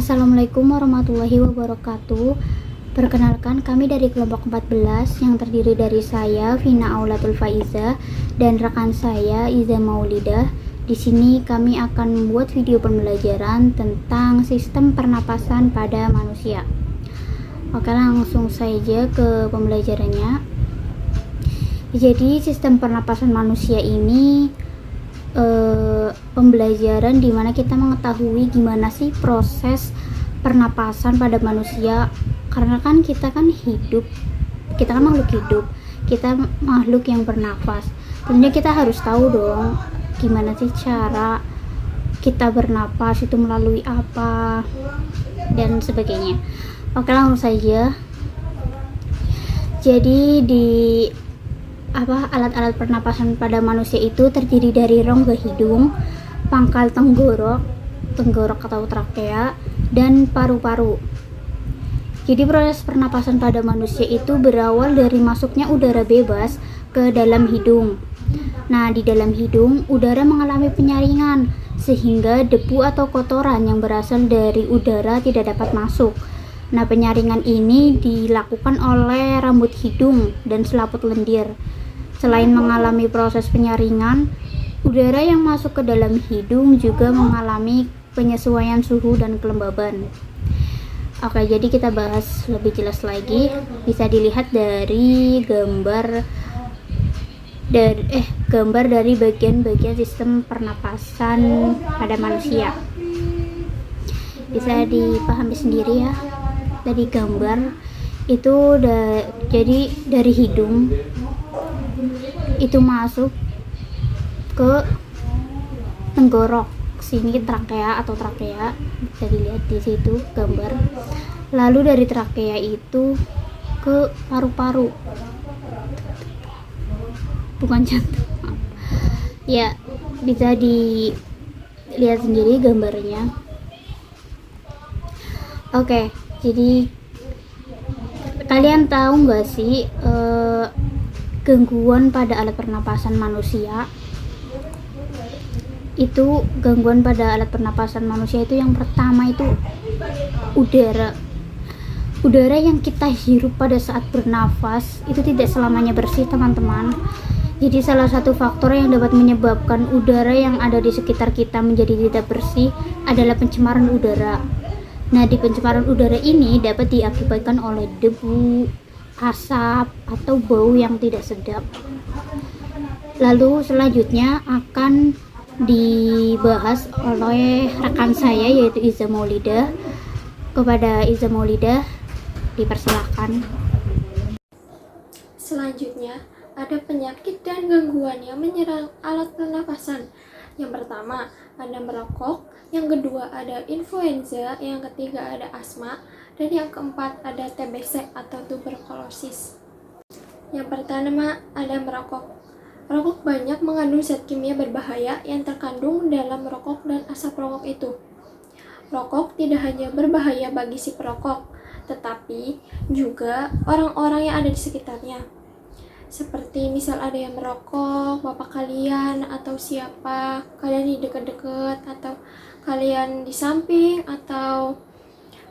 Assalamualaikum warahmatullahi wabarakatuh. Perkenalkan, kami dari kelompok 14 yang terdiri dari saya, Vina Aulatul Faiza, dan rekan saya, Iza Maulidah. Di sini kami akan membuat video pembelajaran tentang sistem pernapasan pada manusia. Oke, langsung saja ke pembelajarannya. Jadi, sistem pernapasan manusia ini pembelajaran dimana kita mengetahui gimana sih proses pernapasan pada manusia, karena kan kita kan makhluk hidup, kita makhluk yang bernafas. Tentunya kita harus tahu dong gimana sih cara kita bernapas itu melalui apa dan sebagainya. Oke, langsung saja. Jadi alat-alat pernapasan pada manusia itu terdiri dari rongga hidung, pangkal tenggorok atau trakea, dan paru-paru. Jadi proses pernapasan pada manusia itu berawal dari masuknya udara bebas ke dalam hidung. Nah, di dalam hidung udara mengalami penyaringan sehingga debu atau kotoran yang berasal dari udara tidak dapat masuk. Nah, penyaringan ini dilakukan oleh rambut hidung dan selaput lendir. Selain mengalami proses penyaringan, udara yang masuk ke dalam hidung juga mengalami penyesuaian suhu dan kelembaban. Oke, jadi kita bahas lebih jelas lagi. Bisa dilihat dari gambar dari bagian-bagian sistem pernapasan pada manusia. Bisa dipahami sendiri ya. Dari gambar itu jadi dari hidung itu masuk ke tenggorok, sini trakea, bisa dilihat di situ gambar. Lalu dari trakea itu ke paru-paru, bukan jantung ya, bisa dilihat sendiri gambarnya. Oke, jadi kalian tahu nggak sih gangguan pada alat pernapasan manusia itu? Gangguan pada alat pernapasan manusia itu yang pertama itu udara yang kita hirup pada saat bernafas itu tidak selamanya bersih, teman-teman. Jadi salah satu faktor yang dapat menyebabkan udara yang ada di sekitar kita menjadi tidak bersih adalah pencemaran udara. Nah, di pencemaran udara ini dapat diakibatkan oleh debu, asap, atau bau yang tidak sedap. Lalu selanjutnya akan dibahas oleh rekan saya yaitu Iza Maulidah. Kepada Iza Maulidah dipersilakan. Selanjutnya ada penyakit dan gangguan yang menyerang alat pernapasan. Yang pertama ada merokok, yang kedua ada influenza, yang ketiga ada asma, dan yang keempat ada TBC atau tuberkulosis. Yang pertama ada merokok. Rokok banyak mengandung zat kimia berbahaya yang terkandung dalam rokok dan asap rokok itu. Rokok tidak hanya berbahaya bagi si perokok, tetapi juga orang-orang yang ada di sekitarnya. Seperti misal ada yang merokok, bapak kalian atau siapa, kalian di dekat-dekat, atau kalian di samping, atau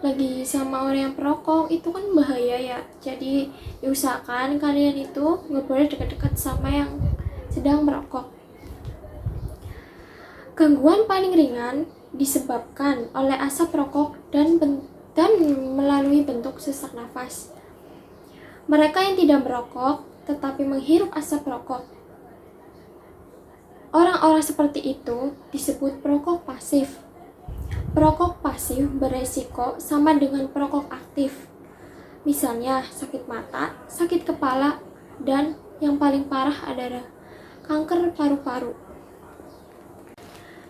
lagi sama orang yang perokok, itu kan bahaya ya. Jadi diusahakan kalian itu nggak boleh dekat-dekat sama yang sedang merokok. Gangguan paling ringan disebabkan oleh asap rokok dan melalui bentuk sesak nafas. Mereka yang tidak merokok tetapi menghirup asap rokok, orang-orang seperti itu disebut perokok pasif. Perokok pasif beresiko sama dengan perokok aktif. Misalnya sakit mata, sakit kepala, dan yang paling parah adalah kanker paru-paru.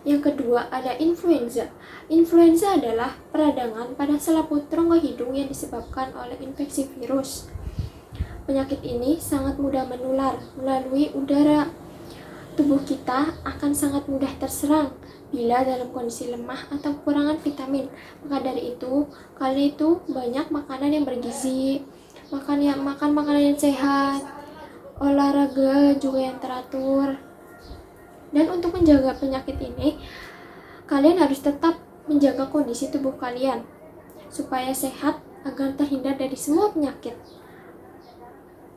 Yang kedua ada influenza. Influenza adalah peradangan pada selaput rongga hidung yang disebabkan oleh infeksi virus. Penyakit ini sangat mudah menular melalui udara. Tubuh kita akan sangat mudah terserang bila dalam kondisi lemah atau kekurangan vitamin. Maka dari itu, kalian itu banyak makanan yang bergizi, makan makanan yang sehat, olahraga juga yang teratur. Dan untuk menjaga penyakit ini, kalian harus tetap menjaga kondisi tubuh kalian supaya sehat agar terhindar dari semua penyakit.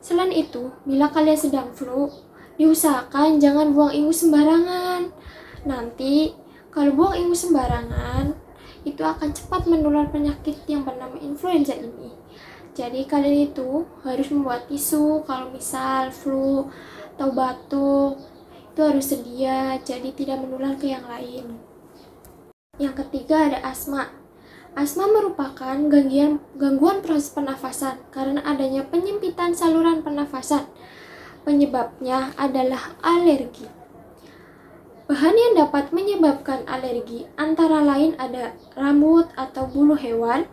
Selain itu, bila kalian sedang flu, diusahakan jangan buang ingus sembarangan. Nanti, kalau buang ingus sembarangan, itu akan cepat menular penyakit yang bernama influenza ini. Jadi kalian itu harus membuat tisu kalau misal flu atau batuk, itu harus sedia, jadi tidak menular ke yang lain. Yang ketiga ada asma. Asma merupakan gangguan proses pernafasan karena adanya penyempitan saluran pernafasan. Penyebabnya adalah alergi. Bahan yang dapat menyebabkan alergi antara lain ada rambut atau bulu hewan,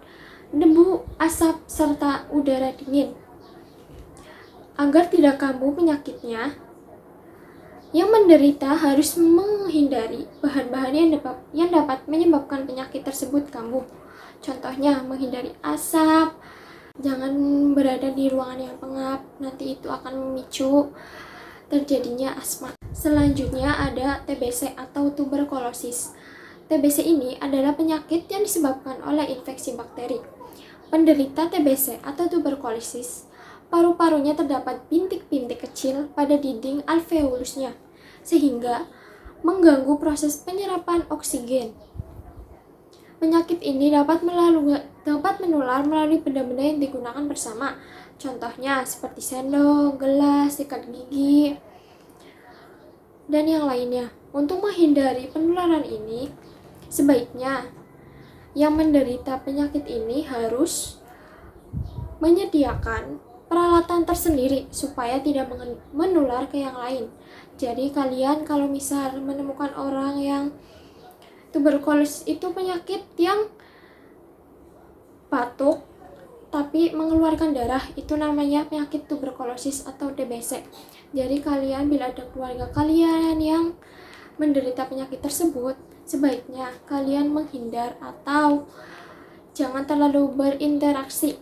debu, asap, serta udara dingin. Agar tidak kambuh penyakitnya, yang menderita harus menghindari bahan-bahan yang dapat menyebabkan penyakit tersebut kambuh. Contohnya, menghindari asap, jangan berada di ruangan yang pengap, nanti itu akan memicu terjadinya asma. Selanjutnya ada TBC atau tuberkulosis. TBC ini adalah penyakit yang disebabkan oleh infeksi bakteri. Penderita TBC atau tuberkulosis, paru-parunya terdapat bintik-bintik kecil pada dinding alveolusnya, sehingga mengganggu proses penyerapan oksigen. Penyakit ini dapat menular melalui benda-benda yang digunakan bersama. Contohnya seperti sendok, gelas, sikat gigi, dan yang lainnya. Untuk menghindari penularan ini, sebaiknya yang menderita penyakit ini harus menyediakan peralatan tersendiri supaya tidak menular ke yang lain. Jadi kalian kalau misal menemukan orang yang tuberkulosis, itu penyakit yang batuk tapi mengeluarkan darah, itu namanya penyakit tuberkulosis atau TBC. Jadi kalian bila ada keluarga kalian yang menderita penyakit tersebut, sebaiknya kalian menghindar atau jangan terlalu berinteraksi,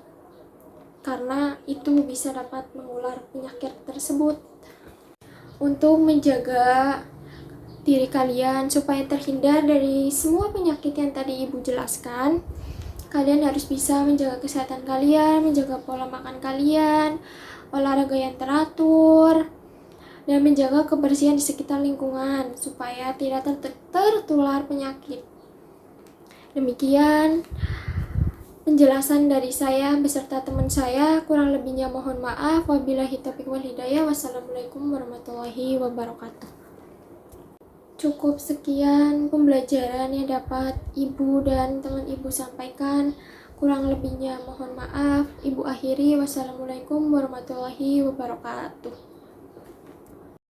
karena itu bisa dapat mengular penyakit tersebut. Untuk menjaga diri kalian supaya terhindar dari semua penyakit yang tadi ibu jelaskan, kalian harus bisa menjaga kesehatan kalian, menjaga pola makan kalian, olahraga yang teratur, dan menjaga kebersihan di sekitar lingkungan supaya tidak tertular penyakit. Demikian penjelasan dari saya beserta teman saya, kurang lebihnya mohon maaf. Wabillahi taufiq wal hidayah. Wassalamualaikum warahmatullahi wabarakatuh. Cukup sekian pembelajaran yang dapat ibu dan teman ibu sampaikan. Kurang lebihnya mohon maaf. Ibu akhiri. Wassalamualaikum warahmatullahi wabarakatuh.